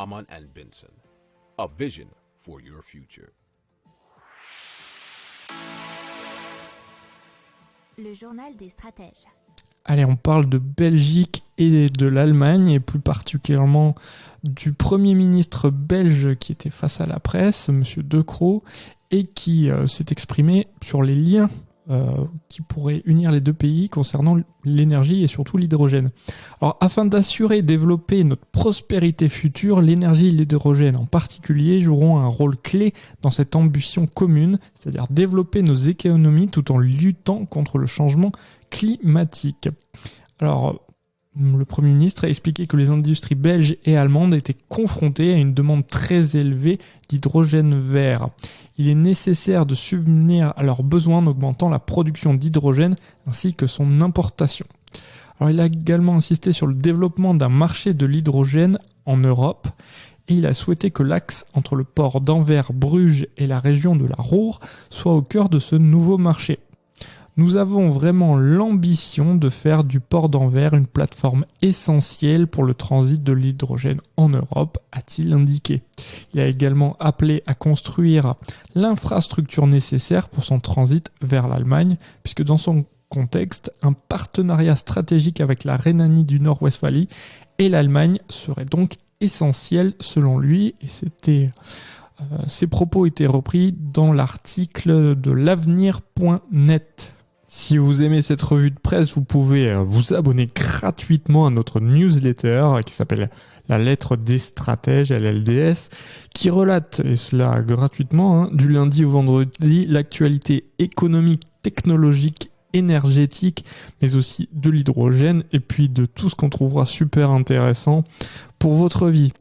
Hamann and Benson. A vision for your future. Le journal des stratèges. Allez, on parle de Belgique et de l'Allemagne, et plus particulièrement du Premier ministre belge qui était face à la presse, M. De Croo, et qui s'est exprimé sur les liens qui pourraient unir les deux pays concernant l'énergie et surtout l'hydrogène. Alors, afin d'assurer et développer notre prospérité future, l'énergie et l'hydrogène en particulier joueront un rôle clé dans cette ambition commune, c'est-à-dire développer nos économies tout en luttant contre le changement climatique. Alors, le Premier ministre a expliqué que les industries belges et allemandes étaient confrontées à une demande très élevée d'hydrogène vert. Il est nécessaire de subvenir à leurs besoins en augmentant la production d'hydrogène ainsi que son importation. Alors, il a également insisté sur le développement d'un marché de l'hydrogène en Europe et il a souhaité que l'axe entre le port d'Anvers, Bruges et la région de la Ruhr soit au cœur de ce nouveau marché. Nous avons vraiment l'ambition de faire du port d'Anvers une plateforme essentielle pour le transit de l'hydrogène en Europe, a-t-il indiqué. Il a également appelé à construire l'infrastructure nécessaire pour son transit vers l'Allemagne, puisque dans son contexte, un partenariat stratégique avec la Rhénanie du Nord-Westphalie et l'Allemagne serait donc essentiel selon lui, et ces propos étaient repris dans l'article de l'avenir.net. Si vous aimez cette revue de presse, vous pouvez vous abonner gratuitement à notre newsletter qui s'appelle La Lettre des Stratèges, LLDS, qui relate, et cela gratuitement, du lundi au vendredi, l'actualité économique, technologique, énergétique, mais aussi de l'hydrogène, et puis de tout ce qu'on trouvera super intéressant pour votre vie.